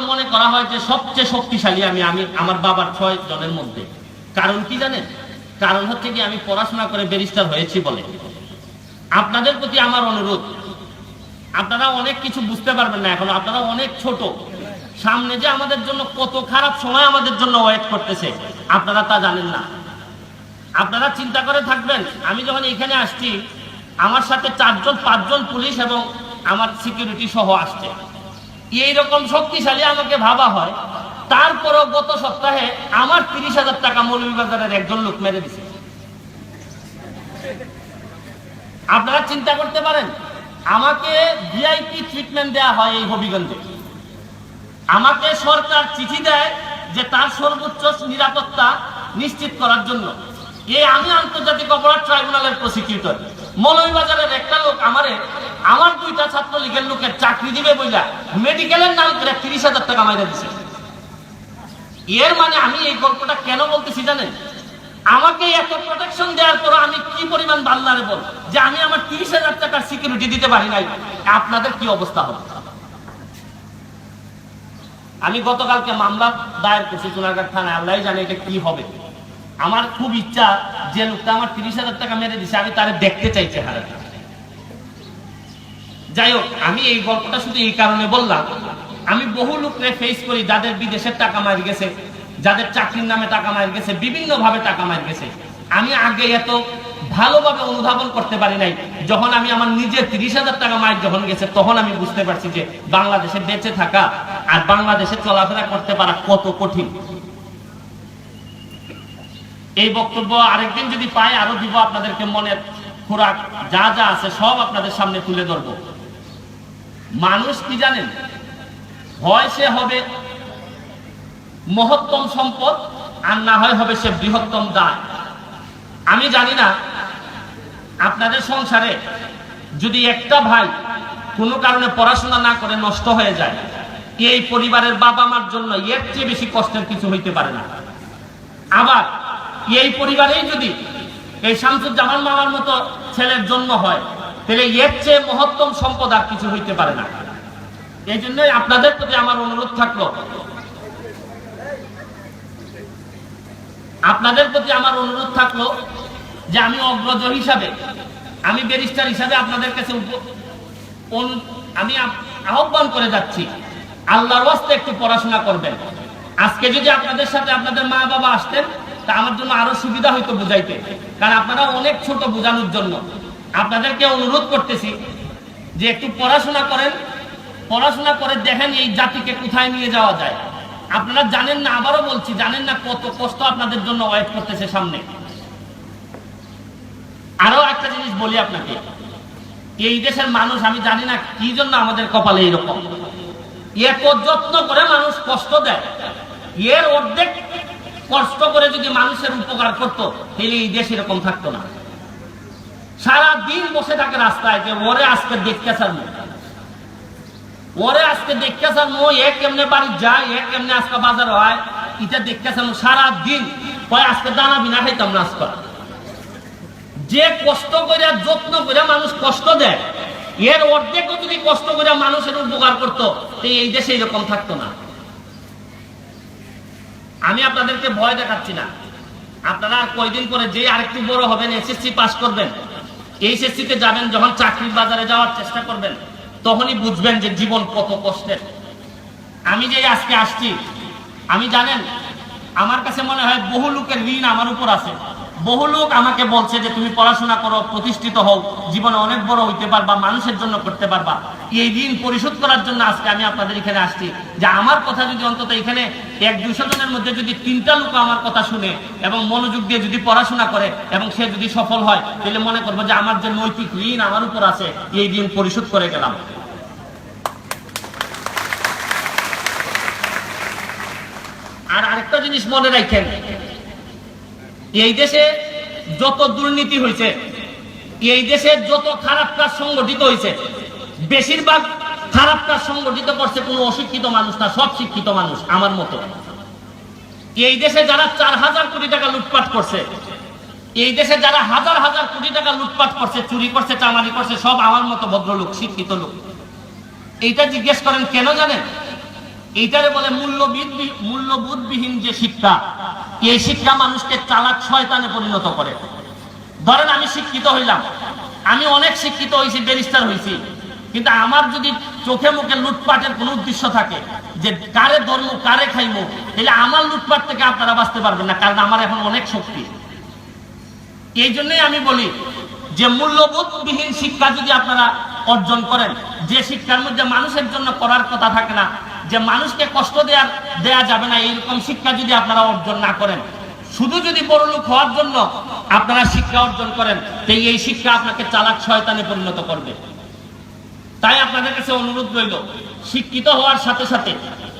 মনে করা হয় যে সবচেয়ে শক্তিশালী আমি আমার বাবার 6 জনের মধ্যে। কারণ কি জানেন? কারণ হচ্ছে কি আমি পড়াশোনা করে ব্যারিস্টার হয়েছি বলে। আপনাদের প্রতি আমার অনুরোধ, আপনারা অনেক কিছু বুঝতে পারবেন না এখন, আপনারা অনেক ছোট, সামনে যে আমাদের জন্য কত খারাপ সময় আমাদের জন্য ওয়েট করতেছে আপনারা তা জানেন না। আপনারা চিন্তা করে থাকবেন, আমি যখন এখানে আসছি আমার সাথে 4-5 পুলিশ এবং আমার সিকিউরিটি সহ আসছে। এইরকম শক্তিশালী আমাকে ভাবা হয়, তারপরও গত সপ্তাহে আমার 30,000 টাকা মৌলভীবাজারের একজন লোক মেরে দিছে। আপনারা চিন্তা করতে পারেন, আমাকে ভিআইপি ট্রিটমেন্ট দেওয়া হয় এই হবিগঞ্জে। আমাকে সরকার চিঠি দেয় যে তার সর্বোচ্চ নিরাপত্তা নিশ্চিত করার জন্য। আমি আন্তর্জাতিক অপরাধ ট্রাইব্যুনালের প্রসিকিউটর। মৌলভীবাজারের একটা লোক আমার 2টা ছাত্রলীগের লোকের চাকরি দিবে বইলা মেডিকেলের নাম করে 30,000 টাকা মাইরা দিছে। এর মানে আমি এই গল্পটা কেন বলতেছি জানেন? আমাকে এত প্রোটেকশন দেওয়ার পর আমি কি পরিমাণ বাল্লারে বল যে আমি আমার 30,000 টাকার সিকিউরিটি দিতে পারি নাই, আপনাদের কি অবস্থা হবে? আমি গতকালকে মামলা দায়ের করছি চুনারঘাট থানায়, আল্লাহ জানে এটা কি হবে। আমার খুব ইচ্ছা যে লোকটা আমার 30,000 টাকা মেরে দিছে আমি তারে দেখতে চাই চেহারাটা। যাই হোক, আমি এই গল্পটা শুধু এই কারণে বললাম, আমি বহু লোককে ফেস করি যাদের বিদেশের টাকা মারি গেছে, যাদের চাকরির নামে টাকা মারি গেছে, বিভিন্ন ভাবে টাকা মারি গেছে। আমি আগে এত ভালোভাবে অনুধাবন করতে পারি নাই। যখন আমি আমার নিজের 30,000 টাকা মায়ের যখন গেছে তখন আমি বুঝতে পারছি যে বাংলাদেশে বেঁচে থাকা আর বাংলাদেশে চলাফেরা করতে পারা কত কঠিন। এই বক্তব্য আরেকদিন যদি পাই আরো দিব আপনাদেরকে, মনের খোরাক যা যা আছে সব আপনাদের সামনে তুলে ধরবো। মানুষ কি জানেন, হয় সে হবে মহত্তম সম্পদ আর না হয় হবে সে বৃহত্তম দায়। আমি জানি না আপনাদের সংসারে যদি একটা ভাই কোনো কারণে পড়াশোনা না করে নষ্ট হয়ে যায়, এই পরিবারের বাবা মার জন্য এর চেয়ে বেশি কষ্টের কিছু হইতে পারে না। আবার এই পরিবারেই যদি এই শামসুজ্জামান মামার মতো ছেলের জন্ম হয়, তাহলে এর চেয়ে মহত্তম সম্পদ আর কিছু হইতে পারে না। এই জন্যই আপনাদের প্রতি আমার অনুরোধ থাকলো, যে আমি অগ্রজ হিসাবে, আমি ব্যারিস্টার হিসাবে আপনাদের কাছে আমি আহ্বান করে যাচ্ছি, আল্লাহর ওয়াস্তে একটু পড়াশোনা করবেন। আজকে যদি আপনাদের সাথে আপনাদের মা বাবা আসতেন তা আমার জন্য আরো সুবিধা হইতো বুঝাইতে, কারণ আপনারা অনেক ছোট বোঝানোর জন্য। আপনাদেরকে অনুরোধ করতেছি যে একটু পড়াশোনা করেন, পড়াশোনা করে দেখেন এই জাতিকে কোথায় নিয়ে যাওয়া যায়। আপনারা জানেন না, আবারও বলছি, জানেন না কত কষ্ট আপনাদের জন্য ওয়েট করতেছে সামনে। আরো একটা জিনিস বলি আপনাকে, এই দেশের মানুষ, আমি জানি না কি জন্য আমাদের কপালে এইরকম, এত যত্ন করে মানুষ কষ্ট দেয়, এর অর্ধেক কষ্ট করে যদি মানুষের উপকার করতো তাহলে এই দেশ এরকম থাকতো না। সারা দিন বসে থাকে রাস্তায় যে ওরে আজকে দেখতেছার মুখ, ওরে আজকে দেখতেছার মুখ, এ কেমনে বাড়ি যায়, এ কেমনে আজকে বাজার হয়, এটা দেখতেছার মুখ। সারা দিন কয় আজকে দানা বিনা খাইতাম না। আজকে যে কষ্ট করে যত্ন করে মানুষ কষ্ট দেয়, এর অর্ধেক যদি কষ্ট করে মানুষের উপকার করতো তো এই দেশে এরকম থাকতো না। আমি আপনাদেরকে ভয় দেখাচ্ছি না, আপনারা কয়দিন পরে যে আরেকটু বড় হবেন, এসএসসি পাস করবেন, এইচএসসি তে যাবেন, যখন চাকরির বাজারে যাওয়ার চেষ্টা করবেন তখনই বুঝবেন যে জীবন কত কষ্টের। আমি যে আজকে আসছি, আমি জানেন আমার কাছে মনে হয় বহু লোকের ঋণ আমার উপর আছে। বহু লোক আমাকে বলছে যে তুমি পড়াশোনা করো, প্রতিষ্ঠিত হও, জীবনে অনেক বড় হইতে পারবা, মানুষের জন্য করতে পারবা। এই ঋণ পরিশোধ করার জন্য আজকে আমি আপনাদের এখানে আসছি, যে আমার কথা যদি অন্তত এখানে 100-200 জনের মধ্যে যদি 3টা লোক আমার কথা শুনে এবং মনোযোগ দিয়ে যদি পড়াশোনা করে এবং সে যদি সফল হয়, তাহলে মনে করবো যে আমার যে নৈতিক ঋণ আমার উপর আছে এই ঋণ পরিশোধ করে গেলাম। আর আরেকটা জিনিস মনে রাখেন, এই দেশে যত দুর্নীতি হয়েছে, এই দেশে যত খারাপ কাজ সংগঠিত হয়েছে, বেশিরভাগ খারাপ কাজ সংগঠিত করছে কোনো অশিক্ষিত মানুষ না, সব শিক্ষিত মানুষ আমার মতো। এই দেশে যারা 4,000 কোটি টাকা লুটপাট করছে, এই দেশে যারা হাজার হাজার কোটি টাকা লুটপাট করছে, চুরি করছে, চামারি করছে, সব আমার মতো ভদ্রলোক, শিক্ষিত লোক। এইটা জিজ্ঞেস করেন কেন জানেন? এইটারে বলে মূল্যবোধবিহীন যে শিক্ষা, এই শিক্ষা মানুষকে চালাক শয়তানে পরিণত করে। ধরেন আমি শিক্ষিত হইলাম, আমি অনেক শিক্ষিত হয়েছি, ব্যারিস্টার হয়েছি, কিন্তু আমার যদি চোখে মুখে লুটপাটের কোনো উদ্দেশ্য থাকে যে কারে ধরবো কারে খাইবো, তাহলে আমার লুটপাট থেকে আপনারা বাঁচতে পারবেন না, কারণ আমার এখন অনেক শক্তি। এই জন্যই আমি বলি যে মূল্যবোধবিহীন শিক্ষা যদি আপনারা অর্জন করেন, যে শিক্ষার মধ্যে মানুষের জন্য করার কথা থাকে না, যে মানুষকে কষ্ট দেয়া যাবে না, এইরকম শিক্ষা যদি আপনারা অর্জন না করেন, শুধু যদি বড়লোক হওয়ার জন্য আপনারা শিক্ষা অর্জন করেন, তো এই শিক্ষা আপনাকে চালাক শয়তানে পরিণত করবে। তাই আপনাদের কাছে অনুরোধ রইল, শিক্ষিত হওয়ার সাথে সাথে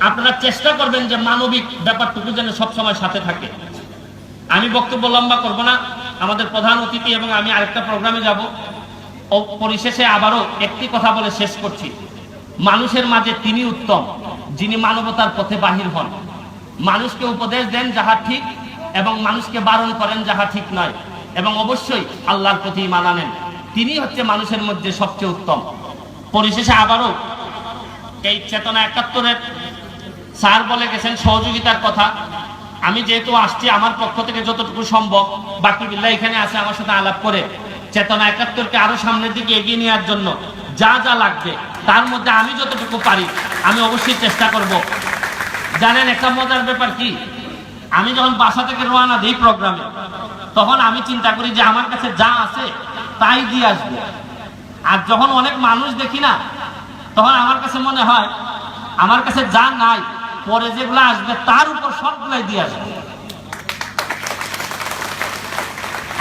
আপনারা চেষ্টা করবেন যে মানবিক ব্যাপারটুকু যেন সবসময় সাথে থাকে। আমি বক্তব্য লম্বা করব না, আমাদের প্রধান অতিথি এবং আমি আরেকটা প্রোগ্রামে যাব। পরিশেষে আবারও একটি কথা বলে শেষ করছি, মানুষের মাঝে তিনি উত্তম যিনি মানবতার পথে বাহির হন, মানুষকে উপদেশ দেন যাহা ঠিক এবং মানুষকে বারণ করেন যাহা ঠিক নয়, এবং অবশ্যই আল্লাহর প্রতি ঈমান আনেন, তিনি হচ্ছে মানুষের মধ্যে সবচেয়ে উত্তম। পরিশেষে আবারও এই চেতনা ৭১-এর স্যার বলে গেছেন সহযোগিতার কথা, আমি যেহেতু আসছি আমার পক্ষ থেকে যতটুকু সম্ভব, বাকি বিল্লাহ এখানে আছে আমার সাথে আলাপ করে চেতনা ৭১-কে আরো সামনের দিকে এগিয়ে নেওয়ার জন্য যা যা লাগবে তার মধ্যে আমি যতটুকু পারি আমি অবশ্যই চেষ্টা করব। জানেন একটা মজার ব্যাপার কি, আমি যখন বাসা থেকে রওনা দিই প্রোগ্রামে, তখন আমি চিন্তা করি যে আমার কাছে যা আছে তাই দিয়ে আসবো, আর যখন অনেক মানুষ দেখি না, তখন আমার কাছে মনে হয় আমার কাছে যা নাই পরে যেগুলো আসবে তার উপর সবগুলাই দিয়ে আসবে।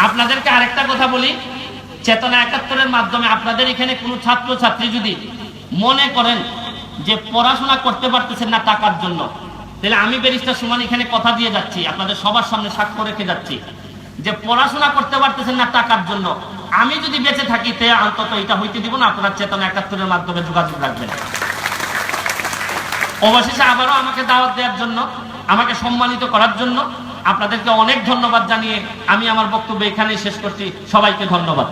আপনাদেরকে আরেকটা কথা বলি, চেতনা ৭১-এর মাধ্যমে আপনাদের এখানে কোনো ছাত্র ছাত্রী যদি মনে করেন যে পড়াশোনা করতে পারতেছেন না টাকার জন্য, তাহলে আমি ব্যারিস্টার সুমন এখানে কথা দিয়ে যাচ্ছি, আপনাদের সবার সামনে সাক্ষ্য রেখে যাচ্ছি যে পড়াশোনা করতে পারতেছেন না টাকার জন্য, আমি যদি বেঁচে থাকি তে অন্তত এটা হইতে দিব না, আপনারা চেতনা ৭১-এর মাধ্যমে যোগাযোগ রাখবেন। অবশেষে আবারও আমাকে দাওয়াত দেওয়ার জন্য, আমাকে সম্মানিত করার জন্য আপনাদেরকে অনেক ধন্যবাদ জানিয়ে আমি আমার বক্তব্য এখানেই শেষ করছি। সবাইকে ধন্যবাদ।